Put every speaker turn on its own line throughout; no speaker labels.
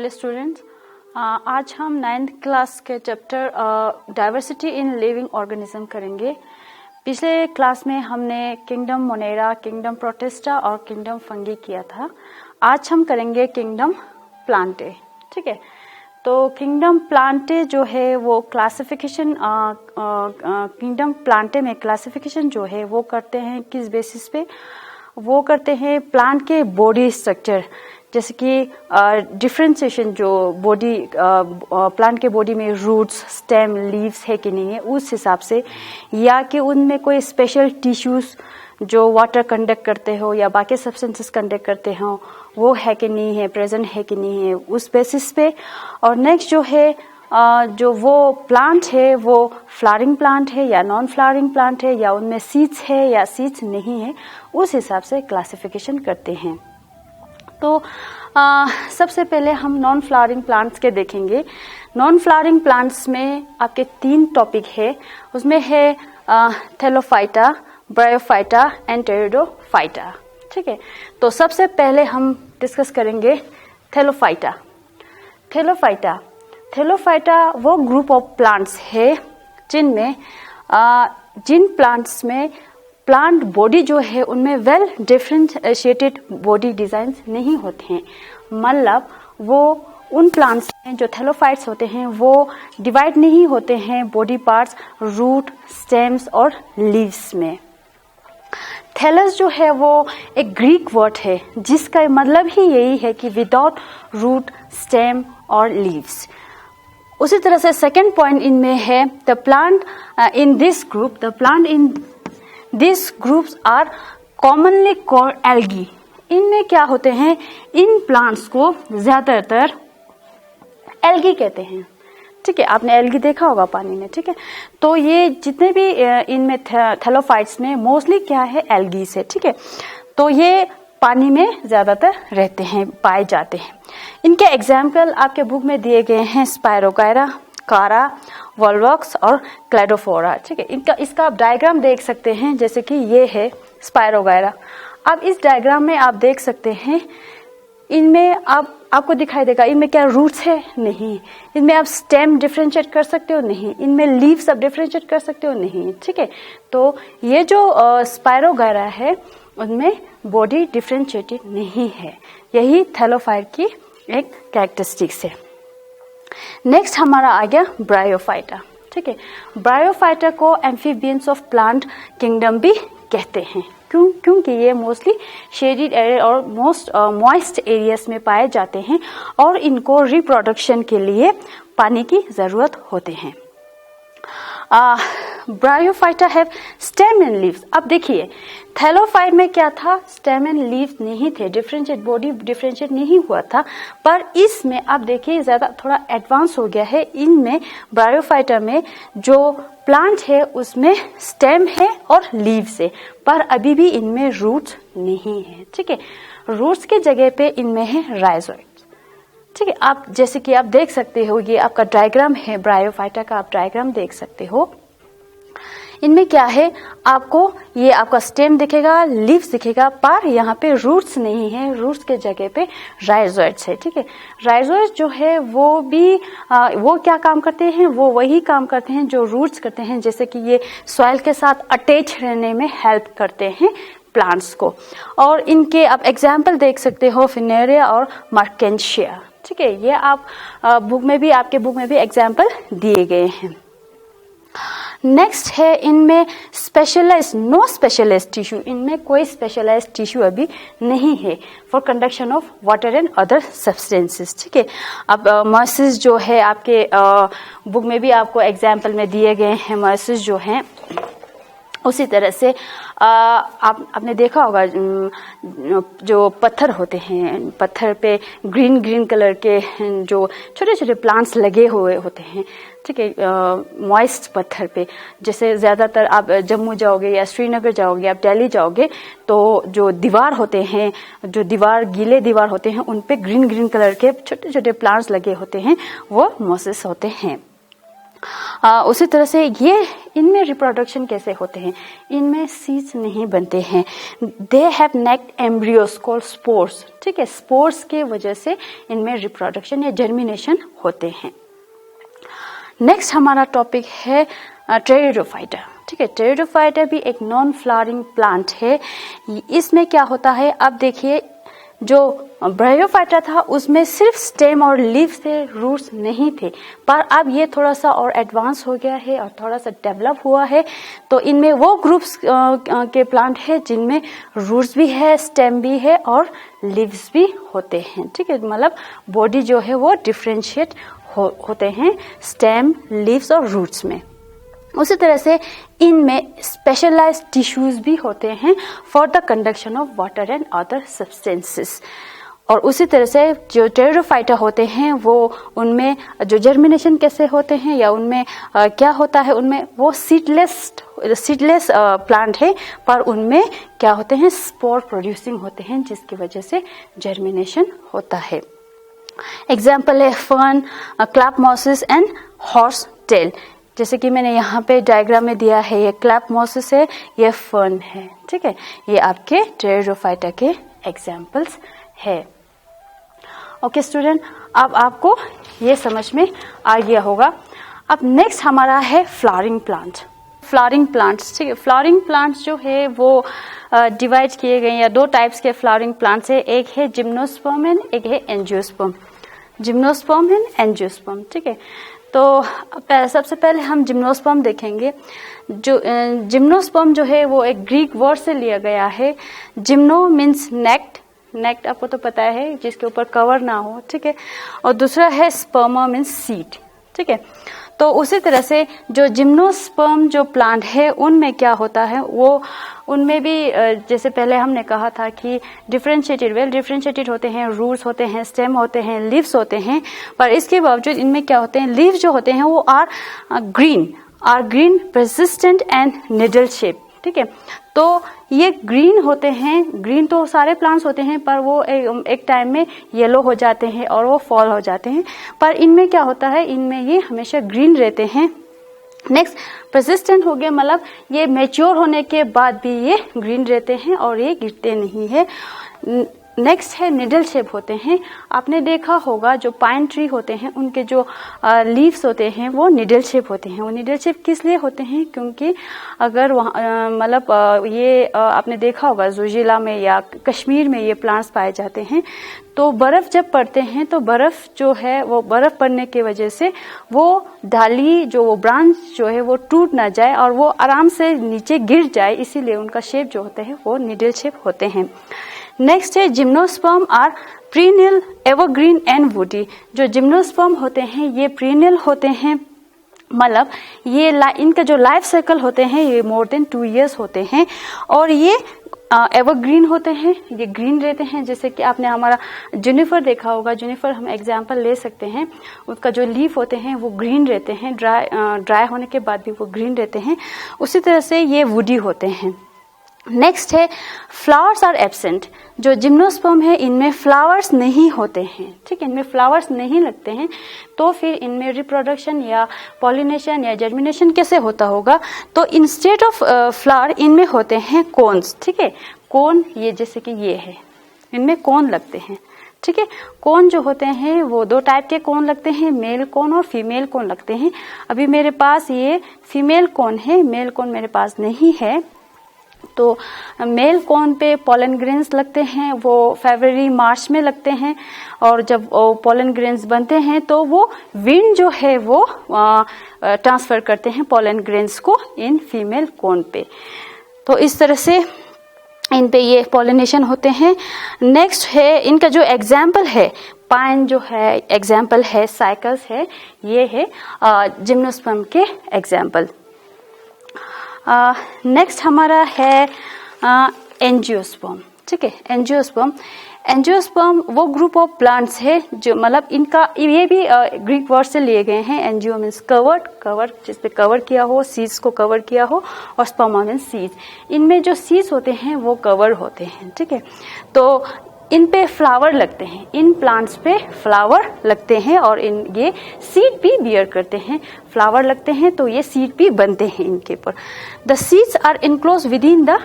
Hello students, आज हम 9th class के chapter diversity in living organism करेंगे। पिछले क्लास में हमने किंगडम मोनेरा, किंगडम प्रोटिस्टा और किंगडम फंगी किया था। आज हम करेंगे किंगडम प्लांटे। ठीक है, तो किंगडम प्लांटे जो है वो क्लासिफिकेशन किंगडम प्लांटे में क्लासिफिकेशन जो है वो करते हैं किस बेसिस पे? वो करते हैं प्लांट के बॉडी स्ट्रक्चर, जैसे कि डिफरेंशिएशन जो बॉडी प्लांट के बॉडी में रूट्स, स्टेम, लीव्स है कि नहीं है उस हिसाब से, या कि उनमें कोई स्पेशल टिश्यूज जो वाटर कंडक्ट करते हो या बाकी सब्सटेंसेस कंडक्ट करते हो वो है कि नहीं है, प्रेजेंट है कि नहीं है, उस बेसिस पे। और नेक्स्ट जो है जो वो प्लांट है वो फ्लावरिंग प्लांट है या नॉन फ्लावरिंग प्लांट है, या उनमें सीड्स है या सीड्स नहीं है, उस हिसाब से क्लासिफिकेशन करते हैं। तो सबसे पहले हम नॉन फ्लावरिंग प्लांट्स के देखेंगे। नॉन फ्लावरिंग प्लांट्स में आपके 3 टॉपिक है, उसमें है थैलोफाइटा, ब्रायोफाइटा एंड टेरिडोफाइटा। ठीक है, तो सबसे पहले हम डिस्कस करेंगे थैलोफाइटा। थैलोफाइटा वो ग्रुप ऑफ प्लांट्स है जिनमें जिन प्लांट्स में प्लांट बॉडी जो है उनमें वेल डिफरेंशिएटेड बॉडी डिजाइन नहीं होते हैं। मतलब वो उन प्लांट्स में जो थैलोफाइट्स होते हैं वो डिवाइड नहीं होते हैं बॉडी पार्ट्स रूट, स्टेम्स और लीव्स में। थैलस जो है वो एक ग्रीक वर्ड है जिसका मतलब ही यही है कि विदाउट रूट, स्टेम और लीव्स। उसी तरह से सेकेंड पॉइंट इनमें है the plant in this group, the plant in this groups are commonly called algae. इनमें क्या होते हैं, इन प्लांट्स को ज्यादातर एल्गी कहते हैं। ठीक है, आपने एल्गी देखा होगा पानी में। ठीक है, तो ये जितने भी इनमें थैलोफाइट्स में मोस्टली क्या है, एल्गी से। ठीक है, तो ये पानी में ज्यादातर रहते हैं, पाए जाते हैं। इनके एग्जाम्पल आपके बुक में दिए गए हैं स्पायरोगायरा, कारा, वॉल्वॉक्स और क्लेडोफोरा। ठीक है, इसका आप डायग्राम देख सकते हैं, जैसे कि ये है स्पायरोगायरा। अब इस डायग्राम में आप देख सकते हैं इनमें आपको दिखाई देगा इनमें क्या रूट्स है, नहीं। इनमें आप स्टेम डिफरेंशिएट कर सकते हो, नहीं। इनमें लीव्स आप डिफरेंशिएट कर सकते हो, नहीं। ठीक है, तो ये जो स्पायरोगायरा है उनमें बॉडी डिफरेंशिएटेड नहीं है। यही थैलोफाइट की एक कैरेक्टरिस्टिक्स है। नेक्स्ट हमारा आ गया ब्रायोफाइटा। ठीक है, ब्रायोफाइटा को एम्फीबियंस ऑफ प्लांट किंगडम भी कहते हैं। क्योंकि ये मोस्टली शेडिड एरिया और मोस्ट मॉइस्ट एरियाज में पाए जाते हैं और इनको रिप्रोडक्शन के लिए पानी की जरूरत होते हैं। Bryophyta have stem and leaves. अब देखिए थैलोफाइट में क्या था, स्टेम एंड लीव्स नहीं थे, डिफरेंशिएट बॉडी डिफरेंशिएट नहीं हुआ था। पर इसमें अब देखिए ज्यादा थोड़ा एडवांस हो गया है। इनमें ब्रायोफाइटा में जो प्लांट है उसमें स्टेम है और लीव्स है, पर अभी भी इनमें रूट्स नहीं है। ठीक है, रूट्स के जगह पे इनमें है राइजोइड। ठीक है, आप जैसे कि आप देख सकते हो ये आपका डायग्राम है ब्रायोफाइटा का, आप डायग्राम देख सकते हो। इनमें क्या है, आपको ये आपका स्टेम दिखेगा, लीव्स दिखेगा, पर यहाँ पे रूट्स नहीं है। रूट्स के जगह पे राइजोइड्स है। ठीक है, राइजोइड्स जो है वो भी वो क्या काम करते हैं, वो वही काम करते हैं जो रूट्स करते हैं, जैसे कि ये सॉइल के साथ अटैच रहने में हेल्प करते हैं प्लांट्स को। और इनके आप एग्जाम्पल देख सकते हो फिनेरिया और मार्केंशिया। ठीक है, ये आप आपके बुक में भी एग्जाम्पल दिए गए हैं। नेक्स्ट है इनमें स्पेशलाइज्ड, नो स्पेशलाइज्ड टिश्यू। इनमें कोई स्पेशलाइज्ड टिश्यू अभी नहीं है for conduction of water and other substances. ठीक है, अब मॉइसिस जो है आपके बुक में भी आपको एग्जाम्पल में दिए गए हैं मॉइसिस जो हैं। उसी तरह से आपने देखा होगा जो पत्थर होते हैं, पत्थर पे ग्रीन ग्रीन कलर के जो छोटे छोटे प्लांट्स लगे हुए होते हैं। ठीक है, मॉइस्ट पत्थर पे, जैसे ज्यादातर आप जम्मू जाओगे या श्रीनगर जाओगे, आप दिल्ली जाओगे तो जो दीवार होते हैं, जो गीले दीवार होते हैं, उन पे ग्रीन ग्रीन कलर के छोटे छोटे प्लांट्स लगे होते हैं, वो मॉइसिस होते हैं। उसी तरह से ये इनमें रिप्रोडक्शन कैसे होते हैं, इनमें सीड्स नहीं बनते हैं, they have naked embryos called spores, ठीक है, स्पोर्स के वजह से इनमें रिप्रोडक्शन या जर्मिनेशन होते हैं। नेक्स्ट हमारा टॉपिक है टेरिडोफाइटा, ठीक है, टेरिडोफाइटा भी एक नॉन फ्लावरिंग प्लांट है। इसमें क्या होता है, अब देखिए जो ब्रायोफाइटा था उसमें सिर्फ स्टेम और लीव्स थे, रूट्स नहीं थे, पर अब ये थोड़ा सा और एडवांस हो गया है और थोड़ा सा डेवलप हुआ है। तो इनमें वो ग्रुप्स के प्लांट है जिनमें रूट्स भी है, स्टेम भी है और लीव्स भी होते हैं, ठीक है, मतलब बॉडी जो है वो डिफरेंशिएट होते हैं स्टेम, लीव्स और रूट्स में। उसी तरह से इनमें स्पेशलाइज्ड टिश्यूज भी होते हैं for the conduction of water and other substances. और उसी तरह से जो टेरिडोफाइटा होते हैं वो उनमें जो जर्मिनेशन कैसे होते हैं या उनमें क्या होता है, उनमें वो सीडलेस प्लांट है, पर उनमें क्या होते हैं, स्पोर प्रोड्यूसिंग होते हैं, जिसकी वजह से जर्मिनेशन होता है। एग्जाम्पल है fern, club mosses and horsetail. जैसे कि मैंने यहाँ पे डायग्राम में दिया है, ये क्लैप मॉसिस है, ये फर्न है, ठीक है, ये आपके टेरिडोफाइटा के एग्जाम्पल्स है। ओके स्टूडेंट, अब आपको ये समझ में आ गया होगा। अब नेक्स्ट हमारा है फ्लावरिंग प्लांट। फ्लावरिंग प्लांट्स, ठीक है, फ्लावरिंग प्लांट्स जो है वो डिवाइड किए गए या दो टाइप्स के फ्लावरिंग प्लांट्स है, एक है जिम्नोस्पर्म एंड एक है एंजियोस्पर्म। जिम्नोस्पर्म एंड एंजियोस्पर्म, ठीक है। तो सबसे पहले हम जिम्नोस्पर्म देखेंगे। जो जिम्नोस्पर्म जो है वो एक ग्रीक वर्ड से लिया गया है। जिम्नो मीन्स नेक्ट, नेक्ट आपको तो पता है जिसके ऊपर कवर ना हो, ठीक है, और दूसरा है स्पर्मा मीन्स सीड, ठीक है। तो उसी तरह से जो जिम्नोस्पर्म जो प्लांट है उनमें क्या होता है, वो उनमें भी जैसे पहले हमने कहा था कि डिफरेंशिएटेड, वेल डिफरेंशिएटेड होते हैं, रूट्स होते हैं, स्टेम होते हैं, लीव्स होते हैं, पर इसके बावजूद इनमें क्या होते हैं, लीव्स जो होते हैं वो are green persistent and needle shape, ठीक है। तो ये ग्रीन होते हैं, ग्रीन तो सारे प्लांट्स होते हैं, पर वो एक टाइम में येलो हो जाते हैं और वो फॉल हो जाते हैं, पर इनमें क्या होता है, इनमें ये हमेशा ग्रीन रहते हैं। नेक्स्ट परसिस्टेंट हो गया, मतलब ये मैच्योर होने के बाद भी ये ग्रीन रहते हैं और ये गिरते नहीं है। नेक्स्ट है निडल शेप होते हैं। आपने देखा होगा जो पाइन ट्री होते हैं उनके जो लीव्स होते हैं वो निडल शेप होते हैं। वो निडल शेप किस लिए होते हैं, क्योंकि अगर वहाँ मतलब ये आपने देखा होगा जो जिला में या कश्मीर में ये प्लांट्स पाए जाते हैं, तो बर्फ जब पड़ते हैं तो बर्फ जो है वो बर्फ पड़ने की वजह से वो डाली जो वो ब्रांच जो है वो टूट ना जाए और वो आराम से नीचे गिर जाए, इसीलिए उनका शेप जो होता है वो निडल शेप होते हैं। नेक्स्ट है gymnosperm are perennial, evergreen and woody. जो जिम्नोस्पर्म होते हैं ये प्रीनियल होते हैं, मतलब ये इनका जो लाइफ साइकिल होते हैं ये मोर देन 2 years होते हैं, और ये एवरग्रीन होते हैं, ये ग्रीन रहते हैं। जैसे कि आपने हमारा जुनिफर देखा होगा, जुनिफर हम एग्जांपल ले सकते हैं, उसका जो लीफ होते हैं वो ग्रीन रहते हैं, ड्राई होने के बाद भी वो ग्रीन रहते हैं। उसी तरह से ये वुडी होते हैं। नेक्स्ट है फ्लावर्स आर एब्सेंट। जो जिम्नोस्पर्म है इनमें फ्लावर्स नहीं होते हैं, ठीक है, इनमें फ्लावर्स नहीं लगते हैं, तो फिर इनमें रिप्रोडक्शन या पॉलिनेशन या जर्मिनेशन कैसे होता होगा। तो इंस्टेड ऑफ फ्लावर इनमें होते हैं कोन्स, ठीक है, कोन ये जैसे कि ये है, इनमें कोन लगते हैं, ठीक है। कोन जो होते हैं वो 2 टाइप के कोन लगते हैं, मेल कोन और फीमेल कोन लगते हैं। अभी मेरे पास ये फीमेल कोन है, मेल कोन मेरे पास नहीं है। तो मेल कोन पे पोलन ग्रेन्स लगते हैं, वो फरवरी मार्च में लगते हैं, और जब पोलन ग्रेन्स बनते हैं तो वो विंड जो है वो ट्रांसफर करते हैं पोलन ग्रेन्स को इन फीमेल कोन पे। तो इस तरह से इन पे ये पॉलिनेशन होते हैं। नेक्स्ट है इनका जो एग्जाम्पल है, पाइन जो है एग्जाम्पल है, साइकल्स है, ये है जिम्नोस्पर्म के एग्जाम्पल। नेक्स्ट हमारा है एंजियोस्पर्म, ठीक है। एंजियोस्पर्म वो ग्रुप ऑफ प्लांट्स है जो मतलब इनका ये भी ग्रीक वर्ड से लिए गए हैं। एंजियो मीन्स कवर जिस पे कवर किया हो, सीड्स को कवर किया हो, और स्पर्मा मीन्स सीड्स। इनमें जो सीड्स होते हैं वो कवर होते हैं, ठीक है। तो इन पे फ्लावर लगते हैं, इन प्लांट्स पे फ्लावर लगते हैं और ये सीड भी बियर करते हैं। फ्लावर लगते हैं तो ये सीड भी बनते हैं इनके ऊपर। The seeds are enclose within the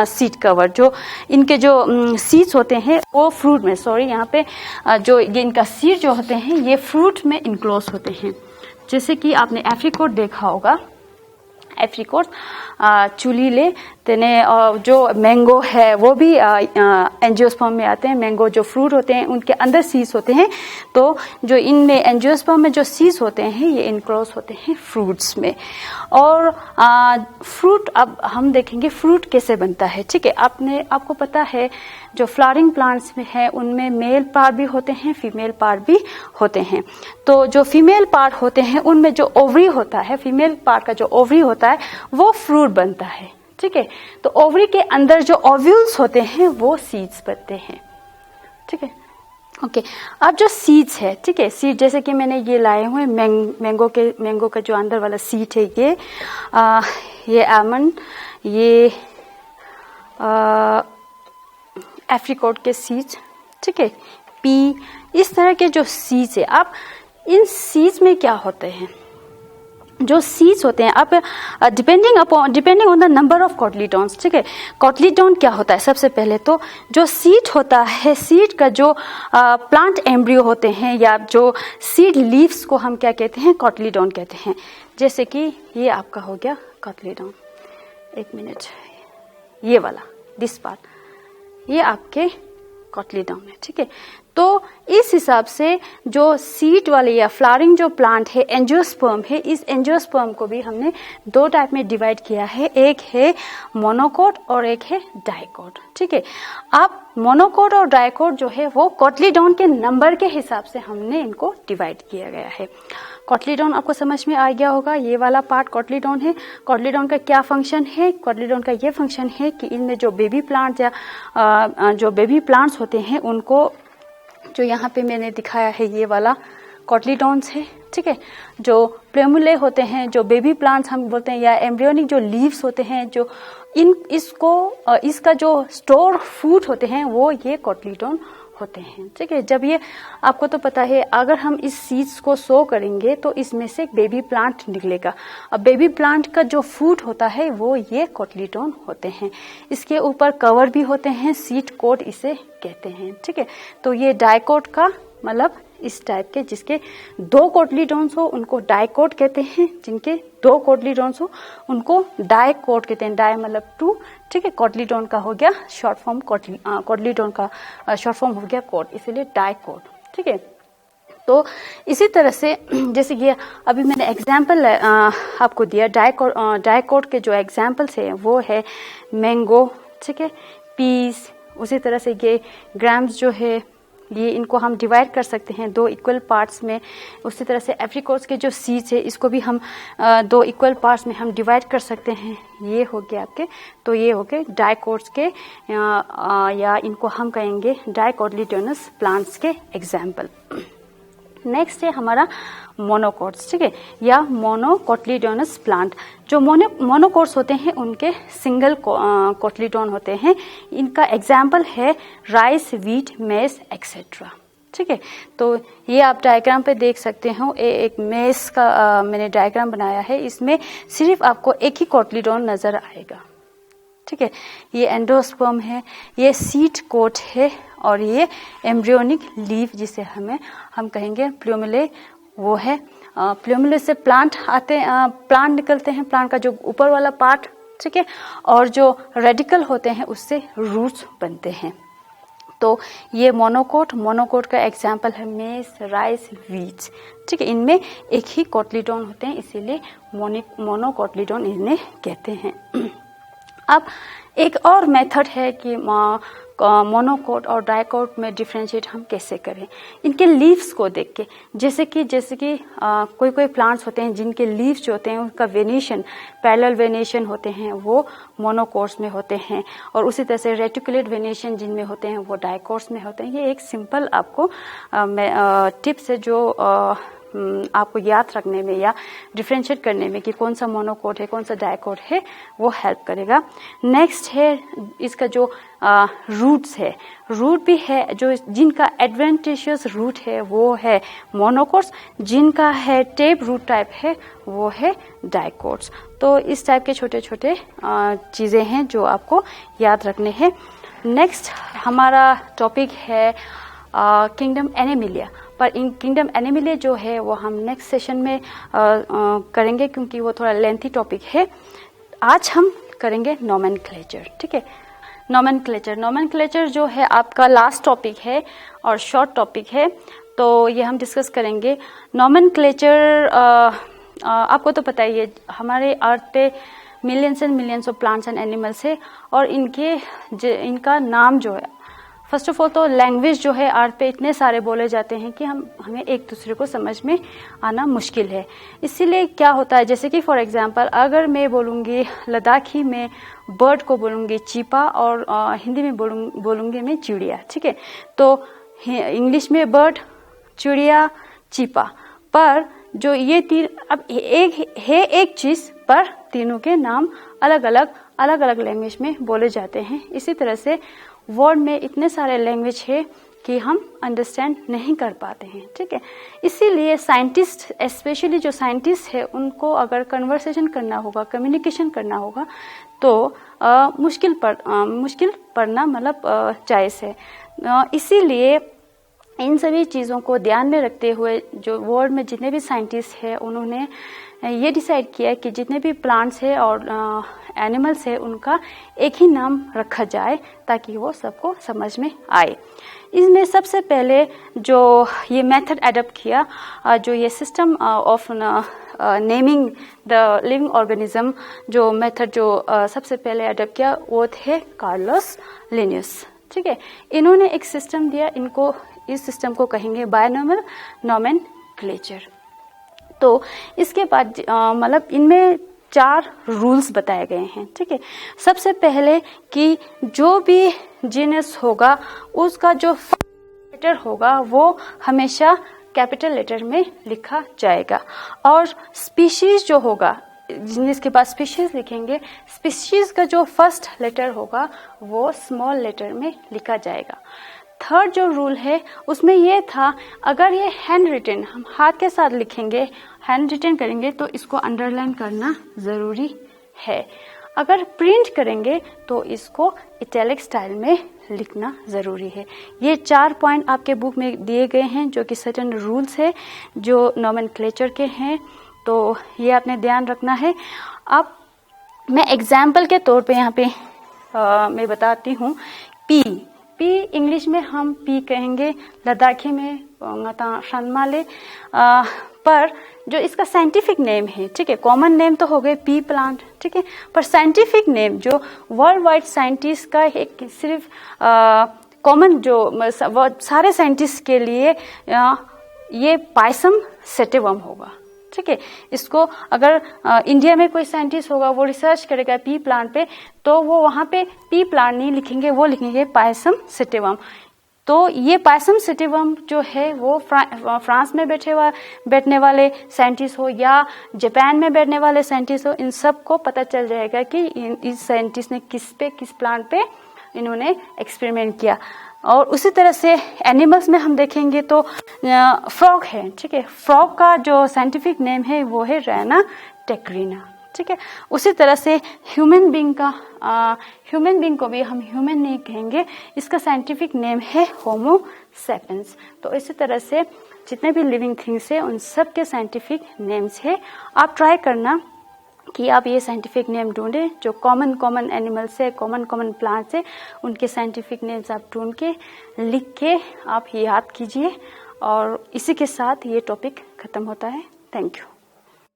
seed cover. जो इनके जो सीड्स होते हैं वो फ्रूट में, यहाँ पे जो ये इनका सीड जो होते हैं ये फ्रूट में इनक्लोज होते हैं। जैसे कि आपने एप्रिकॉट देखा होगा, एप्रिकॉट चूली ले तेने, जो मैंगो है वो भी एंजियोस्पर्म में आते हैं। मैंगो जो फ्रूट होते हैं उनके अंदर सीड्स होते हैं, तो जो इनमें एंजियोस्पर्म में जो सीड्स होते हैं ये इनक्लोज होते हैं फ्रूट्स में। और फ्रूट, अब हम देखेंगे फ्रूट कैसे बनता है। ठीक है, आपको पता है जो फ्लावरिंग प्लांट्स में है उनमें मेल पार्ट भी होते हैं, फीमेल पार्ट भी होते हैं। तो जो फीमेल पार्ट होते हैं उनमें जो ओवरी होता है, फीमेल पार्ट का जो ओवरी होता है वो फ्रूट बनता है। ठीक है, तो ओवरी के अंदर जो ओव्यूल्स होते हैं वो सीड्स बनते हैं। ठीक है, ओके। अब जो सीड्स है, ठीक है, सीड जैसे कि मैंने ये लाए हुए मैंगो का जो अंदर वाला सीड है ये आलमंड, ये एप्रिकॉट के सीड्स, ठीक है, पी, इस तरह के जो सीड्स है। अब इन सीड्स में क्या होते हैं, जो सीड्स होते हैं, अब depending on the number of cotyledons. ठीक है, कॉटलीडॉन क्या होता है, सबसे पहले तो जो सीड होता है, सीड का जो प्लांट एम्ब्रियो होते हैं या जो सीड लीव्स को हम क्या कहते हैं, कॉटलीडॉन कहते हैं। जैसे कि ये आपका हो गया कॉटलीडॉन, एक मिनट, ये वाला दिस पार्ट, ये आपके कॉटलीडॉन है। ठीक है, तो इस हिसाब से जो सीड वाले या फ्लावरिंग जो प्लांट है, एंजियोस्पर्म है, इस एंजियोस्पर्म को भी हमने दो टाइप में डिवाइड किया है, एक है मोनोकोट और एक है डाइकोट। ठीक है, अब मोनोकोट और डाइकोट जो है वो कॉटलीडॉन के नंबर के हिसाब से हमने इनको डिवाइड किया गया है। कॉटलीडॉन आपको समझ में आ गया होगा, ये वाला पार्ट कॉटलीडॉन है। कॉटलीडॉन का क्या फंक्शन है, कॉटलीडॉन का ये फंक्शन है कि इनमें जो बेबी प्लांट या जो बेबी प्लांट्स होते हैं उनको, जो यहाँ पे मैंने दिखाया है ये वाला कॉटलीडॉन्स है। ठीक है, जो प्लूमुले होते हैं, जो बेबी प्लांट्स हम बोलते हैं, या एम्ब्रियोनिक जो लीव्स होते हैं, जो इसका जो स्टोर फूड होते हैं वो ये कॉटलीडॉन होते हैं। ठीक है, जब ये आपको तो पता है, अगर हम इस सीड्स को सो करेंगे तो इसमें से एक बेबी प्लांट निकलेगा। अब बेबी प्लांट का जो फूड होता है वो ये कॉटलीडॉन होते हैं। इसके ऊपर कवर भी होते हैं, सीड कोट इसे कहते हैं। ठीक है, तो ये डाइकोट का मतलब इस टाइप के जिसके दो कॉटलीडॉन्स हो उनको डाइकोट कहते हैं, जिनके दो कॉटलीडॉन्स हो उनको डाइकोट कहते हैं। डाई मतलब टू, ठीक है, कॉटलीडॉन का हो गया शॉर्ट फॉर्म, कॉटलीडॉन का शॉर्ट फॉर्म हो गया कोट, इसीलिए डाइकोट। ठीक है, तो इसी तरह से जैसे ये अभी मैंने एग्जाम्पल आपको दिया, डाइकोट के जो एग्जाम्पल्स है वो है मैंगो, ठीक है, पीस, उसी तरह से ये ग्राम्स जो है ये, इनको हम डिवाइड कर सकते हैं दो इक्वल पार्ट्स में। उसी तरह से एप्रिकॉट्स के जो सीड्स है इसको भी हम दो इक्वल पार्ट्स में हम डिवाइड कर सकते हैं। ये हो गया आपके, तो ये हो गए डाइकोट्स के या इनको हम कहेंगे डाइकोटिलेडोनस प्लांट्स के एग्जाम्पल। नेक्स्ट है हमारा मोनोकोट्स, ठीक है, या मोनोकोटिलेडोनस प्लांट। जो मोनोकोट्स होते हैं उनके सिंगल कोटिलेडोन होते हैं। इनका एग्जाम्पल है राइस, व्हीट, मेज एक्सेट्रा। ठीक है, तो ये आप डायग्राम पे देख सकते हो, एक मेज का मैंने डायग्राम बनाया है। इसमें सिर्फ आपको एक ही कोटिलेडोन नजर आएगा। ठीक है, ये एंडोस्पर्म है, ये सीड कोट है और ये एम्ब्रियोनिक लीफ जिसे हम कहेंगे प्लूमुले, वो है। प्लूमुले से प्लांट आते हैं, प्लांट निकलते हैं, प्लांट का जो ऊपर वाला पार्ट, ठीक है, और जो रेडिकल होते हैं उससे रूट्स बनते हैं। तो ये मोनोकोट का एग्जाम्पल है मेज, राइस, व्हीट। ठीक है, इनमें एक ही कोटिलेडोन होते हैं, इसीलिए मोनोकोटिलेडोन इन्हें कहते हैं। अब एक और मेथड है कि मोनोकोट और डाइकोट में डिफरेंशिएट हम कैसे करें, इनके लीव्स को देख के। जैसे कि कोई प्लांट्स होते हैं जिनके लीव्स जो होते हैं उनका वेनेशन, पैरेलल वेनेशन होते हैं, वो मोनोकोट्स में होते हैं, और उसी तरह से रेटिकुलेट वेनेशन जिनमें होते हैं वो डाइकोट्स में होते हैं। ये एक सिंपल आपको टिप्स है जो आपको याद रखने में या डिफरेंशिएट करने में कि कौन सा मोनोकोट है कौन सा डाइकोट है वो हेल्प करेगा। नेक्स्ट है इसका जो रूट्स है, रूट भी है जो जिनका एडवेंटिशियस रूट है वो है मोनोकोट्स, जिनका है टेप रूट टाइप है वो है डाइकोट्स। तो इस टाइप के छोटे छोटे चीज़ें हैं जो आपको याद रखने हैं। नेक्स्ट हमारा टॉपिक है किंगडम एनिमिलिया, पर इन किंगडम एनिमिलिया जो है वो हम नेक्स्ट सेशन में करेंगे क्योंकि वो थोड़ा लेंथी टॉपिक है। आज हम करेंगे नोमेनक्लेचर, ठीक है। नोमेनक्लेचर जो है आपका लास्ट टॉपिक है और शॉर्ट टॉपिक है, तो ये हम डिस्कस करेंगे। नोमेनक्लेचर आपको तो पता ही है, हमारे अर्थ पे millions and millions of plants and animals है और इनका नाम जो है, फर्स्ट ऑफ ऑल तो लैंग्वेज जो है अर्थ पे इतने सारे बोले जाते हैं कि हमें एक दूसरे को समझ में आना मुश्किल है। इसीलिए क्या होता है, जैसे कि फॉर एग्जांपल अगर मैं बोलूँगी लद्दाखी में बर्ड को बोलूँगी चीपा और हिंदी में बोलूँगी मैं चिड़िया, ठीक है। तो इंग्लिश में बर्ड, चिड़िया, चीपा, पर जो ये तीन अब एक चीज़ पर तीनों के नाम अलग अलग लैंग्वेज में बोले जाते हैं। इसी तरह से वर्ल्ड में इतने सारे लैंग्वेज है कि हम अंडरस्टैंड नहीं कर पाते हैं, ठीक है। इसीलिए साइंटिस्ट, स्पेशली जो साइंटिस्ट है, उनको अगर कन्वर्सेशन करना होगा, कम्युनिकेशन करना होगा तो मुश्किल पड़ना मतलब जायज़ है। इसीलिए इन सभी चीज़ों को ध्यान में रखते हुए जो वर्ल्ड में जितने भी साइंटिस्ट हैं उन्होंने ये डिसाइड किया कि जितने भी प्लांट्स है और एनिमल्स है उनका एक ही नाम रखा जाए ताकि वो सबको समझ में आए। इसमें सबसे पहले जो ये मेथड एडॉप्ट किया, जो ये system of naming the living organism जो मेथड जो सबसे पहले एडॉप्ट किया वो थे कार्लोस लिनियस, ठीक है। इन्होंने एक सिस्टम दिया, इस सिस्टम को कहेंगे बायनोमियल नोमेनक्लेचर। तो इसके बाद मतलब इनमें 4 रूल्स बताए गए हैं, ठीक है। सबसे पहले कि जो भी जीनस होगा उसका जो फर्स्ट लेटर होगा वो हमेशा कैपिटल लेटर में लिखा जाएगा और स्पीशीज जो होगा, जिसके बाद स्पीशीज लिखेंगे, स्पीशीज का जो फर्स्ट लेटर होगा वो स्मॉल लेटर में लिखा जाएगा। थर्ड जो रूल है उसमें ये था, अगर ये हैंड रिटन हम हाथ के साथ लिखेंगे, हैंड रिटन करेंगे तो इसको अंडरलाइन करना ज़रूरी है। अगर प्रिंट करेंगे तो इसको इटैलिक स्टाइल में लिखना ज़रूरी है। ये 4 पॉइंट आपके बुक में दिए गए हैं जो कि सर्टेन रूल्स है जो नोमेनक्लेचर के हैं, तो ये आपने ध्यान रखना है। अब मैं एग्जाम्पल के तौर पे यहाँ पे मैं बताती हूँ। पी इंग्लिश में हम पी कहेंगे, लद्दाखी में शनमाले, पर जो इसका साइंटिफिक नेम है, ठीक है, कॉमन नेम तो हो गए पी प्लांट, ठीक है, पर साइंटिफिक नेम जो वर्ल्ड वाइड साइंटिस्ट का एक सिर्फ कॉमन जो सारे साइंटिस्ट के लिए ये पायसम सेटिवम होगा, ठीक है। इसको अगर इंडिया में कोई साइंटिस्ट होगा वो रिसर्च करेगा पी प्लांट पे, तो वो वहाँ पे पी प्लांट नहीं लिखेंगे, वो लिखेंगे पायसम सेटिवम। तो ये पायसम सेटिवम जो है वो फ्रांस में बैठने वाले साइंटिस्ट हो या जापान में बैठने वाले साइंटिस्ट हो, इन सब को पता चल जाएगा कि इस साइंटिस्ट ने किस प्लांट पे इन्होंने एक्सपेरिमेंट किया। और उसी तरह से एनिमल्स में हम देखेंगे तो फ्रॉग है, ठीक है, फ्रॉग का जो साइंटिफिक नेम है वो है रैना टेक्रीना, ठीक है। उसी तरह से ह्यूमन बींग को भी हम ह्यूमन नहीं कहेंगे, इसका साइंटिफिक नेम है होमो सैपियंस। तो इसी तरह से जितने भी लिविंग थिंग्स है उन सब के साइंटिफिक नेम्स है। आप ट्राई करना कि आप ये साइंटिफिक नेम ढूंढें जो कॉमन एनिमल्स है, कॉमन प्लांट्स है, उनके साइंटिफिक नेम्स आप ढूंढ के लिख के आप याद कीजिए। और इसी के साथ ये टॉपिक खत्म होता है। Thank you.